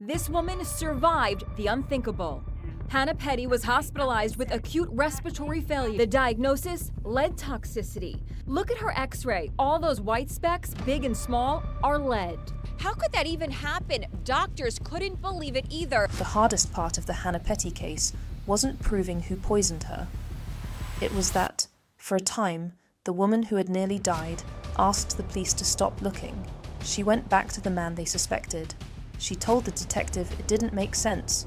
This woman survived the unthinkable. Hannah Pettey was hospitalized with acute respiratory failure. The diagnosis, lead toxicity. Look at her x-ray. All those white specks, big and small, are lead. How could that even happen? Doctors couldn't believe it either. The hardest part of the Hannah Pettey case wasn't proving who poisoned her. It was that, for a time, the woman who had nearly died asked the police to stop looking. She went back to the man they suspected. She told the detective it didn't make sense,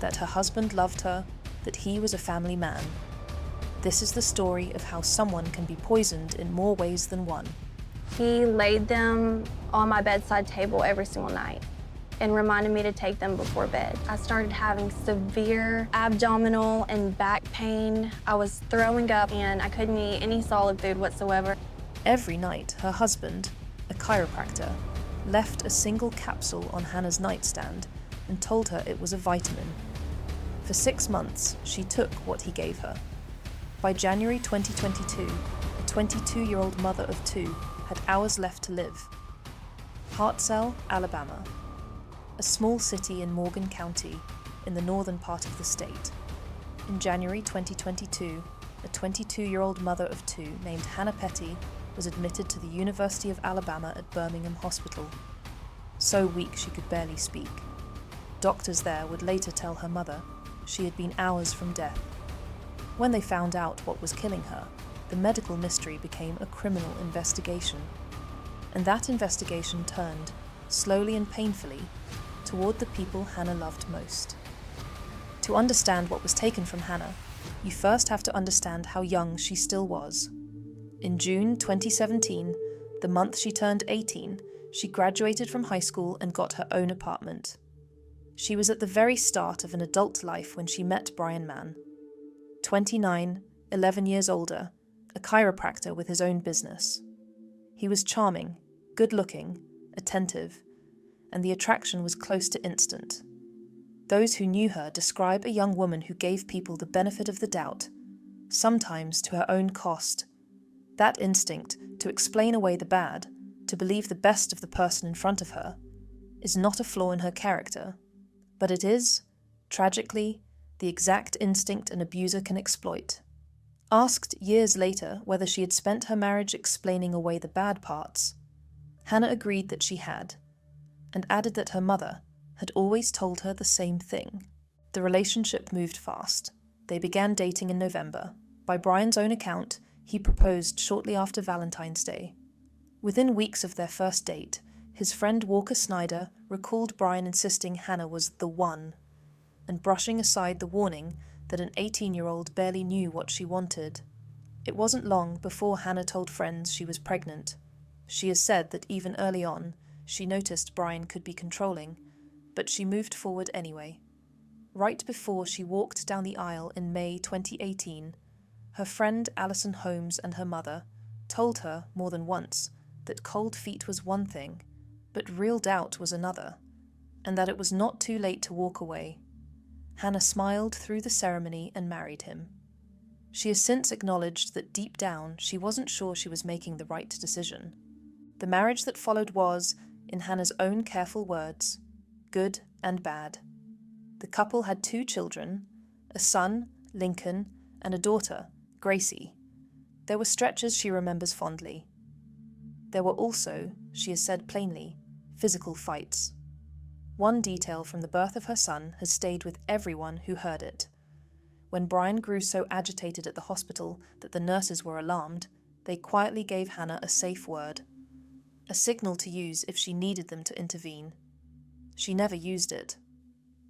that her husband loved her, that he was a family man. This is the story of how someone can be poisoned in more ways than one. He laid them on my bedside table every single night and reminded me to take them before bed. I started having severe abdominal and back pain. I was throwing up and I couldn't eat any solid food whatsoever. Every night, her husband, a chiropractor, left a single capsule on Hannah's nightstand and told her it was a vitamin. For 6 months, she took what he gave her. By January 2022, a 22-year-old mother of 2 had hours left to live. Hartselle, Alabama, a small city in Morgan County in the northern part of the state. In January 2022, a 22-year-old mother of 2 named Hannah Pettey was admitted to the University of Alabama at Birmingham Hospital. So weak she could barely speak. Doctors there would later tell her mother she had been hours from death. When they found out what was killing her, the medical mystery became a criminal investigation. And that investigation turned, slowly and painfully, toward the people Hannah loved most. To understand what was taken from Hannah, you first have to understand how young she still was. In June 2017, the month she turned 18, she graduated from high school and got her own apartment. She was at the very start of an adult life when she met Brian Mann. 29, 11 years older, a chiropractor with his own business. He was charming, good-looking, attentive, and the attraction was close to instant. Those who knew her describe a young woman who gave people the benefit of the doubt, sometimes to her own cost. That instinct to explain away the bad, to believe the best of the person in front of her, is not a flaw in her character, but it is, tragically, the exact instinct an abuser can exploit. Asked years later whether she had spent her marriage explaining away the bad parts, Hannah agreed that she had, and added that her mother had always told her the same thing. The relationship moved fast. They began dating in November. By Brian's own account, he proposed shortly after Valentine's Day. Within weeks of their first date, his friend Walker Snyder recalled Brian insisting Hannah was the one, and brushing aside the warning that an 18-year-old barely knew what she wanted. It wasn't long before Hannah told friends she was pregnant. She has said that even early on, she noticed Brian could be controlling, but she moved forward anyway. Right before she walked down the aisle in May 2018, her friend Alison Holmes and her mother told her more than once that cold feet was one thing, but real doubt was another, and that it was not too late to walk away. Hannah smiled through the ceremony and married him. She has since acknowledged that deep down she wasn't sure she was making the right decision. The marriage that followed was, in Hannah's own careful words, good and bad. The couple had 2 children, a son, Lincoln, and a daughter, Gracie. There were stretches she remembers fondly. There were also, she has said plainly, physical fights. One detail from the birth of her son has stayed with everyone who heard it. When Brian grew so agitated at the hospital that the nurses were alarmed, they quietly gave Hannah a safe word, a signal to use if she needed them to intervene. She never used it.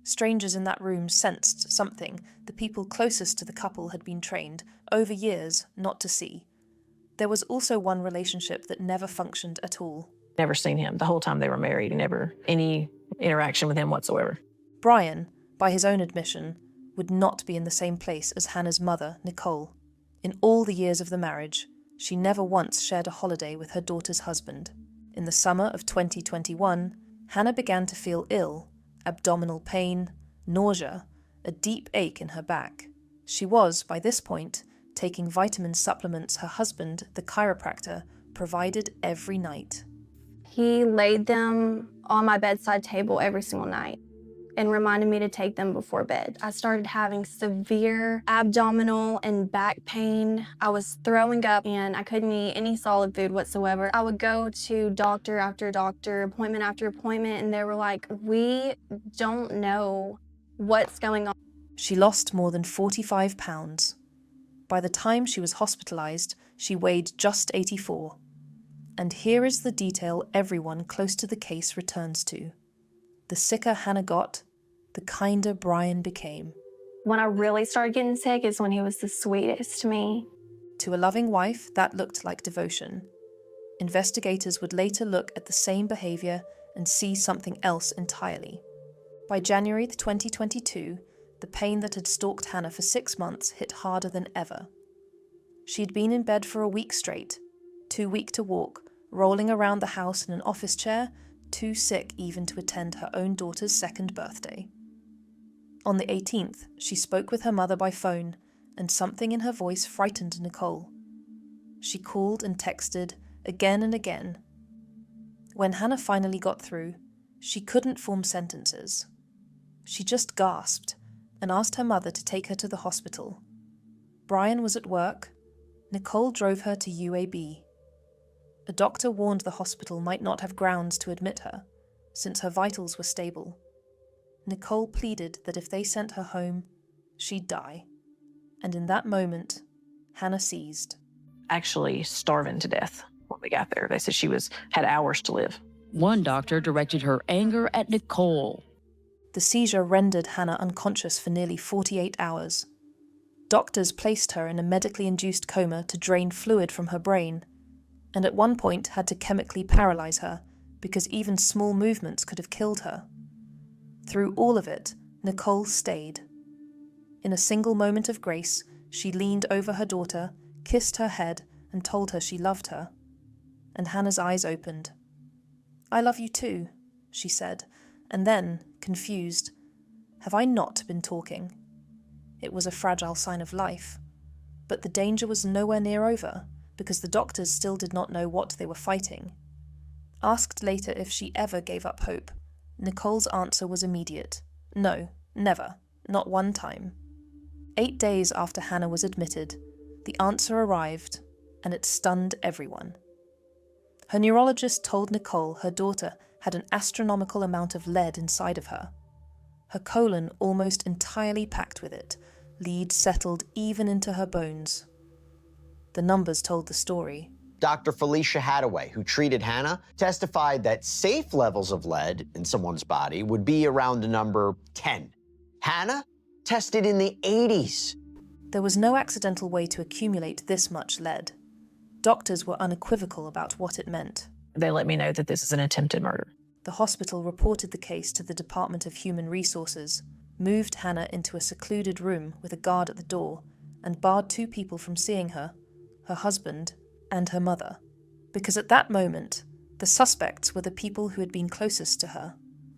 Strangers in that room sensed something the people closest to the couple had been trained, over years, not to see. There was also one relationship that never functioned at all. Never seen him the whole time they were married, never any interaction with him whatsoever. Brian, by his own admission, would not be in the same place as Hannah's mother, Nicole. In all the years of the marriage, she never once shared a holiday with her daughter's husband. In the summer of 2021, Hannah began to feel ill, abdominal pain, nausea, a deep ache in her back. She was, by this point, taking vitamin supplements her husband, the chiropractor, provided every night. He laid them on my bedside table every single night and reminded me to take them before bed. I started having severe abdominal and back pain. I was throwing up and I couldn't eat any solid food whatsoever. I would go to doctor after doctor, appointment after appointment, and they were like, we don't know what's going on. She lost more than 45 pounds. By the time she was hospitalised, she weighed just 84. And here is the detail everyone close to the case returns to. The sicker Hannah got, the kinder Brian became. When I really started getting sick is when he was the sweetest to me. To a loving wife, that looked like devotion. Investigators would later look at the same behaviour and see something else entirely. By January 2022, the pain that had stalked Hannah for 6 months hit harder than ever. She had been in bed for a week straight, too weak to walk, rolling around the house in an office chair, too sick even to attend her own daughter's 2nd birthday. On the 18th, she spoke with her mother by phone, and something in her voice frightened Nicole. She called and texted again and again. When Hannah finally got through, she couldn't form sentences. She just gasped and asked her mother to take her to the hospital. Brian was at work. Nicole drove her to UAB. A doctor warned the hospital might not have grounds to admit her, since her vitals were stable. Nicole pleaded that if they sent her home, she'd die. And in that moment, Hannah seized. Actually starving to death when we got there. They said she had hours to live. One doctor directed her anger at Nicole. The seizure rendered Hannah unconscious for nearly 48 hours. Doctors placed her in a medically induced coma to drain fluid from her brain, and at one point had to chemically paralyze her because even small movements could have killed her. Through all of it, Nicole stayed. In a single moment of grace, she leaned over her daughter, kissed her head, and told her she loved her. And Hannah's eyes opened. "I love you too," she said, and then, confused, "Have I not been talking?" It was a fragile sign of life, but the danger was nowhere near over, because the doctors still did not know what they were fighting. Asked later if she ever gave up hope, Nicole's answer was immediate. No, never, not one time. 8 days after Hannah was admitted, the answer arrived, and it stunned everyone. Her neurologist told Nicole her daughter had an astronomical amount of lead inside of her. Her colon almost entirely packed with it, lead settled even into her bones. The numbers told the story. Dr. Felicia Hadaway, who treated Hannah, testified that safe levels of lead in someone's body would be around the number 10. Hannah tested in the 80s. There was no accidental way to accumulate this much lead. Doctors were unequivocal about what it meant. They let me know that this is an attempted murder. The hospital reported the case to the Department of Human Resources, moved Hannah into a secluded room with a guard at the door, and barred 2 people from seeing her, her husband and her mother. Because at that moment, the suspects were the people who had been closest to her.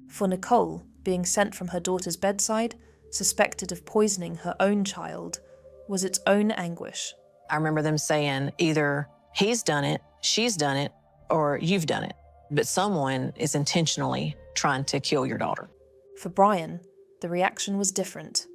For Nicole, being sent from her daughter's bedside, suspected of poisoning her own child, was its own anguish. I remember them saying either he's done it, she's done it, or you've done it. But someone is intentionally trying to kill your daughter. For Brian, the reaction was different.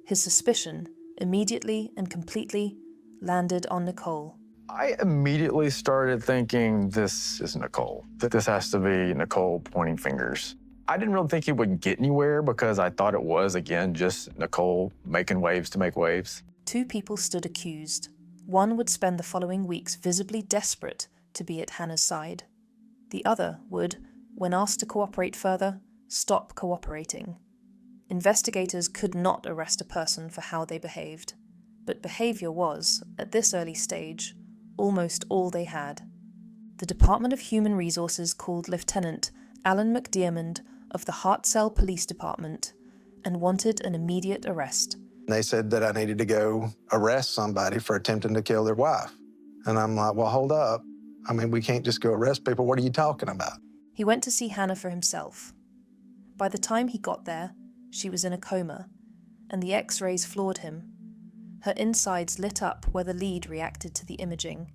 His suspicion, immediately and completely, landed on Nicole. I immediately started thinking, this is Nicole, that this has to be Nicole pointing fingers. I didn't really think it would get anywhere because I thought it was, again, just Nicole making waves to make waves. 2 people stood accused. One would spend the following weeks visibly desperate to be at Hannah's side. The other would, when asked to cooperate further, stop cooperating. Investigators could not arrest a person for how they behaved, but behavior was, at this early stage, almost all they had. The Department of Human Resources called Lieutenant Alan McDiarmond of the Hartselle Police Department and wanted an immediate arrest. They said that I needed to go arrest somebody for attempting to kill their wife. And I'm like, well, hold up. I mean, we can't just go arrest people. What are you talking about? He went to see Hannah for himself. By the time he got there, she was in a coma, and the X-rays floored him. Her insides lit up where the lead reacted to the imaging.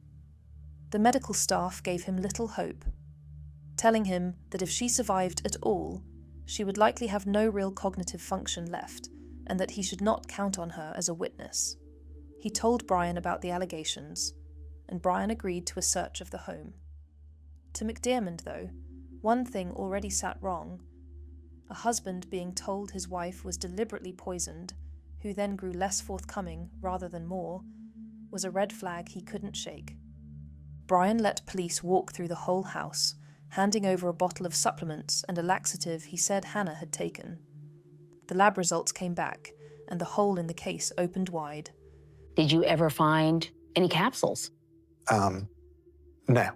The medical staff gave him little hope, telling him that if she survived at all, she would likely have no real cognitive function left, and that he should not count on her as a witness. He told Brian about the allegations, and Brian agreed to a search of the home. To McDiarmid, though, one thing already sat wrong. A husband being told his wife was deliberately poisoned, who then grew less forthcoming rather than more, was a red flag he couldn't shake. Brian let police walk through the whole house, handing over a bottle of supplements and a laxative he said Hannah had taken. The lab results came back, and the hole in the case opened wide. Did you ever find any capsules? No.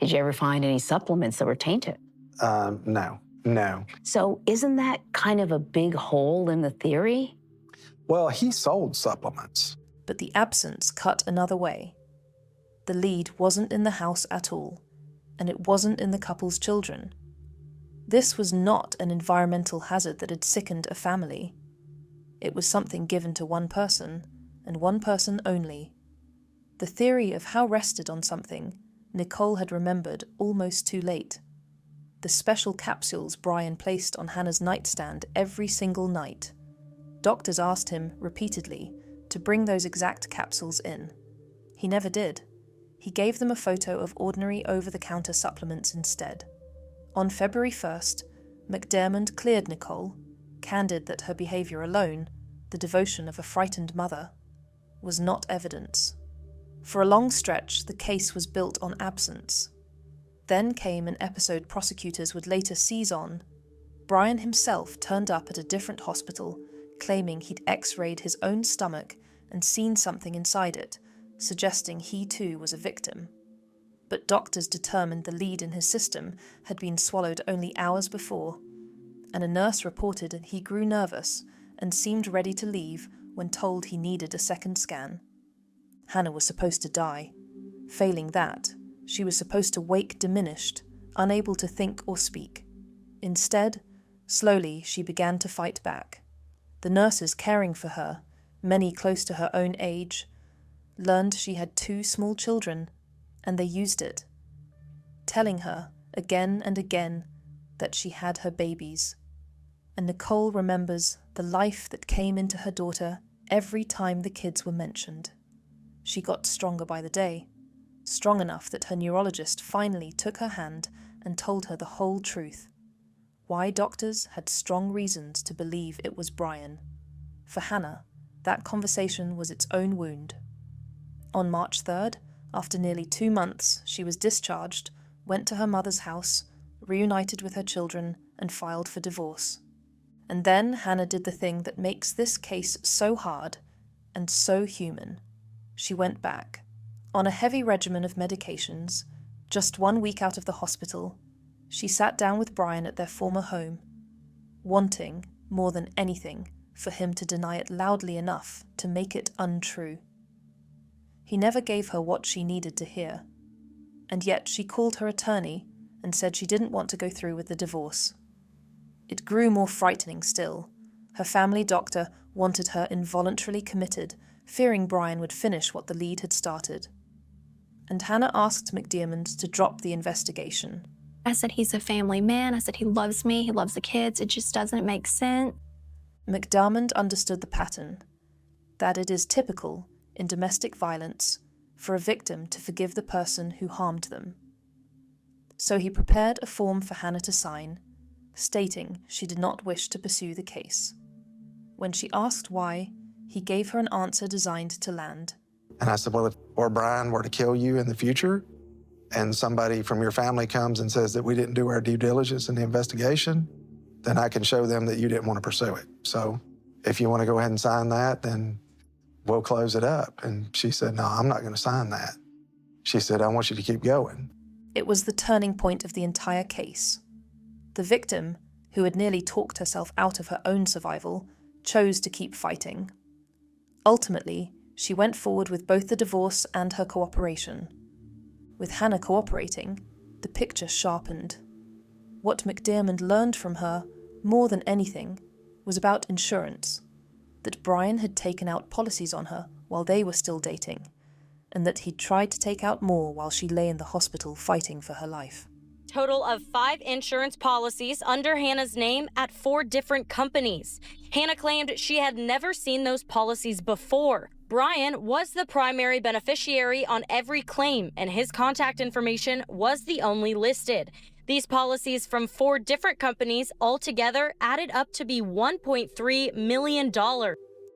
Did you ever find any supplements that were tainted? No. So isn't that kind of a big hole in the theory? Well, he sold supplements. But the absence cut another way. The lead wasn't in the house at all, and it wasn't in the couple's children. This was not an environmental hazard that had sickened a family. It was something given to one person, and one person only. The theory of how rested on something Nicole had remembered almost too late. The special capsules Brian placed on Hannah's nightstand every single night. Doctors asked him repeatedly to bring those exact capsules in. He never did. He gave them a photo of ordinary over-the-counter supplements instead. On February 1st, McDiarmid cleared Nicole, candid that her behaviour alone, the devotion of a frightened mother, was not evidence. For a long stretch, the case was built on absence. Then came an episode prosecutors would later seize on. Brian himself turned up at a different hospital, claiming he'd x-rayed his own stomach and seen something inside it, suggesting he too was a victim. But doctors determined the lead in his system had been swallowed only hours before, and a nurse reported he grew nervous and seemed ready to leave when told he needed a second scan. Hannah was supposed to die. Failing that, she was supposed to wake diminished, unable to think or speak. Instead, slowly she began to fight back. The nurses caring for her, many close to her own age, learned she had 2 small children, and they used it, telling her again and again that she had her babies. And Nicole remembers the life that came into her daughter every time the kids were mentioned. She got stronger by the day, strong enough that her neurologist finally took her hand and told her the whole truth. Why doctors had strong reasons to believe it was Brian. For Hannah, that conversation was its own wound. On March 3rd, after nearly 2 months, she was discharged, went to her mother's house, reunited with her children, and filed for divorce. And then Hannah did the thing that makes this case so hard and so human. She went back. On a heavy regimen of medications, just 1 week out of the hospital, she sat down with Brian at their former home, wanting, more than anything, for him to deny it loudly enough to make it untrue. He never gave her what she needed to hear, and yet she called her attorney and said she didn't want to go through with the divorce. It grew more frightening still. Her family doctor wanted her involuntarily committed, fearing Brian would finish what the lead had started. And Hannah asked McDiarmid to drop the investigation. I said, he's a family man. I said, he loves me. He loves the kids. It just doesn't make sense. McDiarmid understood the pattern, that it is typical in domestic violence for a victim to forgive the person who harmed them. So he prepared a form for Hannah to sign, stating she did not wish to pursue the case. When she asked why, he gave her an answer designed to land. And I said, well, if Brian were to kill you in the future, and somebody from your family comes and says that we didn't do our due diligence in the investigation, then I can show them that you didn't want to pursue it. So if you want to go ahead and sign that, then we'll close it up. And she said, no, I'm not going to sign that. She said, I want you to keep going. It was the turning point of the entire case. The victim, who had nearly talked herself out of her own survival, chose to keep fighting. Ultimately, she went forward with both the divorce and her cooperation. With Hannah cooperating, the picture sharpened. What McDiarmid learned from her, more than anything, was about insurance, that Brian had taken out policies on her while they were still dating, and that he'd tried to take out more while she lay in the hospital fighting for her life. total of 5 insurance policies under Hannah's name at 4 different companies. Hannah claimed she had never seen those policies before. Brian was the primary beneficiary on every claim, and his contact information was the only listed. These policies from 4 different companies altogether added up to be $1.3 million.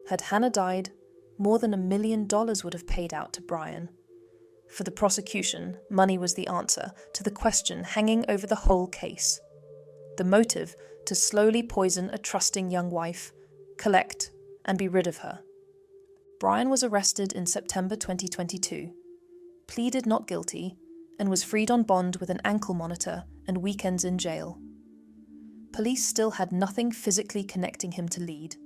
Had Hannah died, more than $1 million would have paid out to Brian. For the prosecution, money was the answer to the question hanging over the whole case. The motive to slowly poison a trusting young wife, collect, and be rid of her. Brian was arrested in September 2022, pleaded not guilty, and was freed on bond with an ankle monitor and weekends in jail. Police still had nothing physically connecting him to lead,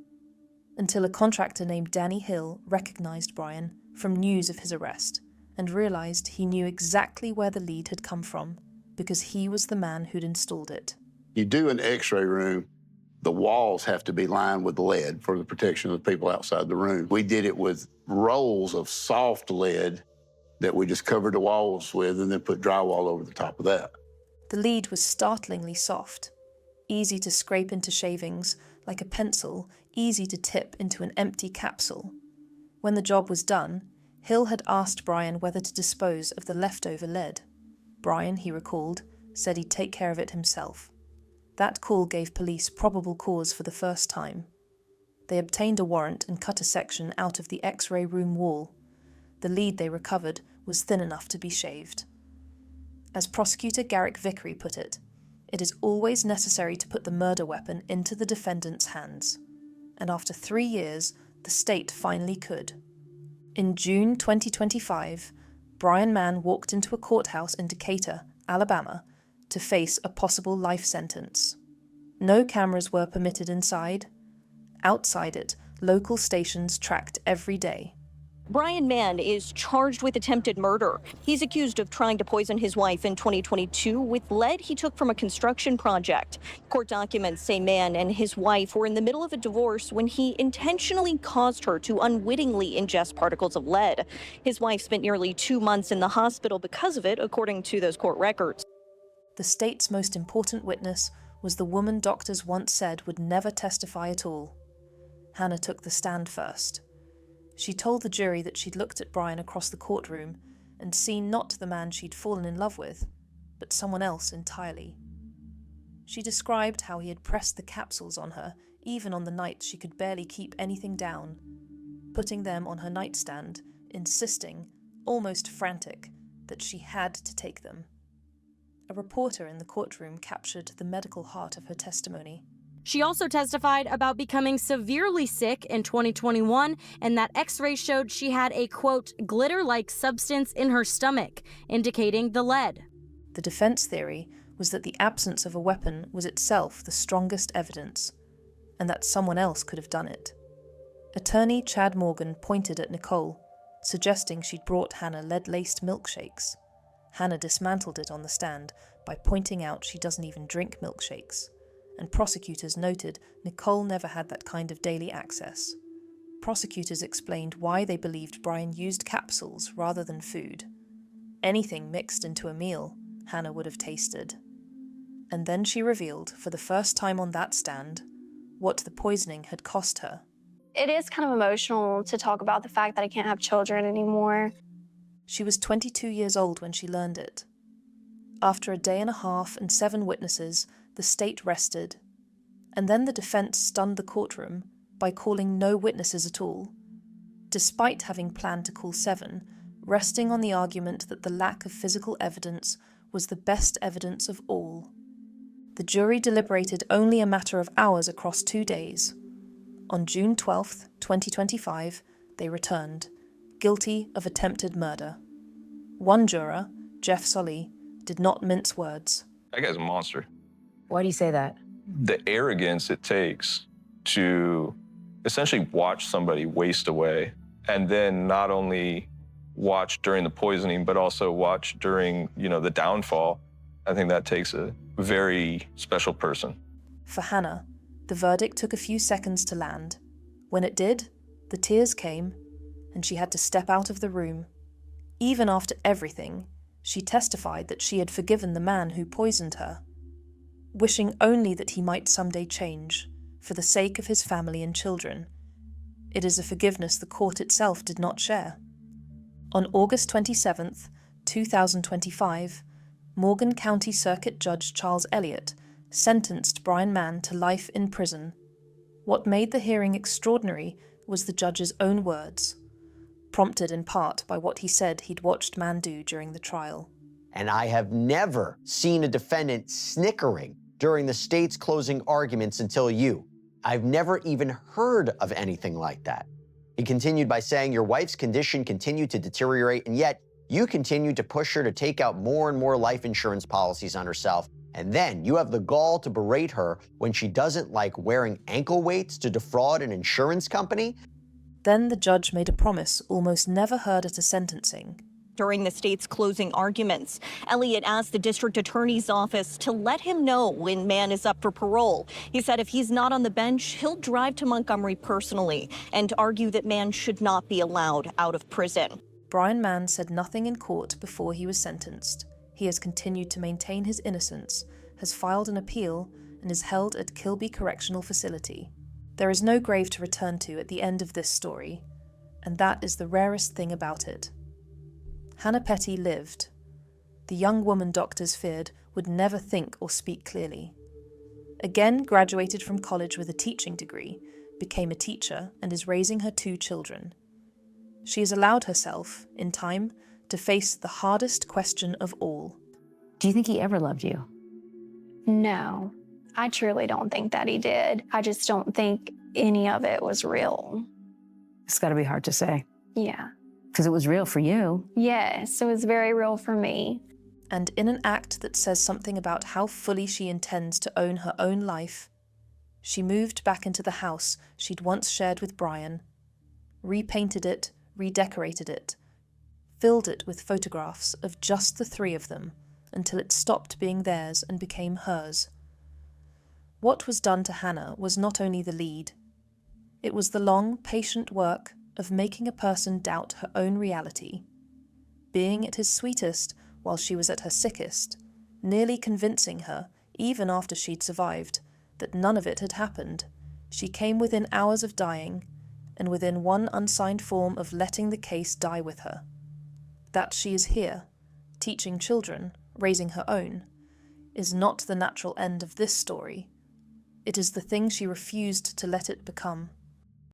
until a contractor named Danny Hill recognized Brian from news of his arrest and realized he knew exactly where the lead had come from because he was the man who'd installed it. You do an x-ray room, the walls have to be lined with lead for the protection of the people outside the room. We did it with rolls of soft lead that we just covered the walls with and then put drywall over the top of that. The lead was startlingly soft, easy to scrape into shavings, like a pencil, easy to tip into an empty capsule. When the job was done, Hill had asked Brian whether to dispose of the leftover lead. Brian, he recalled, said he'd take care of it himself. That call gave police probable cause for the first time. They obtained a warrant and cut a section out of the X-ray room wall. The lead they recovered was thin enough to be shaved. As prosecutor Garrick Vickery put it is always necessary to put the murder weapon into the defendant's hands. And after 3 years, the state finally could. In June 2025, Brian Mann walked into a courthouse in Decatur, Alabama, to face a possible life sentence. No cameras were permitted inside. Outside it, local stations tracked every day. Brian Mann is charged with attempted murder. He's accused of trying to poison his wife in 2022 with lead he took from a construction project. Court documents say Mann and his wife were in the middle of a divorce when he intentionally caused her to unwittingly ingest particles of lead. His wife spent nearly 2 months in the hospital because of it, according to those court records. The state's most important witness was the woman doctors once said would never testify at all. Hannah took the stand first. She told the jury that she'd looked at Brian across the courtroom and seen not the man she'd fallen in love with, but someone else entirely. She described how he had pressed the capsules on her, even on the nights she could barely keep anything down, putting them on her nightstand, insisting, almost frantic, that she had to take them. A reporter in the courtroom captured the medical heart of her testimony. She also testified about becoming severely sick in 2021, and that X-ray showed she had a, quote, glitter-like substance in her stomach, indicating the lead. The defense theory was that the absence of a weapon was itself the strongest evidence, and that someone else could have done it. Attorney Chad Morgan pointed at Nicole, suggesting she'd brought Hannah lead-laced milkshakes. Hannah dismantled it on the stand by pointing out she doesn't even drink milkshakes. And prosecutors noted Nicole never had that kind of daily access. Prosecutors explained why they believed Brian used capsules rather than food. Anything mixed into a meal, Hannah would have tasted. And then she revealed, for the first time on that stand, what the poisoning had cost her. It is kind of emotional to talk about the fact that I can't have children anymore. She was 22 years old when she learned it. After a day and a half and 7 witnesses, the state rested, and then the defense stunned the courtroom by calling no witnesses at all, despite having planned to call 7, resting on the argument that the lack of physical evidence was the best evidence of all. The jury deliberated only a matter of hours across 2 days. On June 12, 2025, they returned, guilty of attempted murder. One juror, Jeff Solly, did not mince words. That guy's a monster. Why do you say that? The arrogance it takes to essentially watch somebody waste away, and then not only watch during the poisoning, but also watch during, the downfall. I think that takes a very special person. For Hannah, the verdict took a few seconds to land. When it did, the tears came, and she had to step out of the room. Even after everything, She testified that she had forgiven the man who poisoned her, wishing only that he might someday change, for the sake of his family and children. It is a forgiveness the court itself did not share. On August 27th, 2025, Morgan County Circuit Judge Charles Elliott sentenced Brian Mann to life in prison. What made the hearing extraordinary was the judge's own words, prompted in part by what he said he'd watched Mann do during the trial. And I have never seen a defendant snickering during the state's closing arguments until you. I've never even heard of anything like that. He continued by saying your wife's condition continued to deteriorate, and yet you continued to push her to take out more and more life insurance policies on herself. And then you have the gall to berate her when she doesn't like wearing ankle weights to defraud an insurance company. Then the judge made a promise almost never heard at a sentencing. During the state's closing arguments, Elliott asked the district attorney's office to let him know when Mann is up for parole. He said if he's not on the bench, he'll drive to Montgomery personally and argue that Mann should not be allowed out of prison. Brian Mann said nothing in court before he was sentenced. He has continued to maintain his innocence, has filed an appeal, and is held at Kilby Correctional Facility. There is no grave to return to at the end of this story, and that is the rarest thing about it. Hannah Pettey lived. The young woman doctors feared would never think or speak clearly. Again graduated from college with a teaching degree, became a teacher, and is raising her 2 children. She has allowed herself, in time, to face the hardest question of all. Do you think he ever loved you? No, I truly don't think that he did. I just don't think any of it was real. It's got to be hard to say. Yeah. Because it was real for you. Yes, it was very real for me. And in an act that says something about how fully she intends to own her own life, she moved back into the house she'd once shared with Brian, repainted it, redecorated it, filled it with photographs of just the 3 of them until it stopped being theirs and became hers. What was done to Hannah was not only the lead. It was the long, patient work of making a person doubt her own reality, being at his sweetest while she was at her sickest, nearly convincing her, even after she'd survived, that none of it had happened. She came within hours of dying, and within one unsigned form of letting the case die with her. That she is here, teaching children, raising her own, is not the natural end of this story. It is the thing she refused to let it become.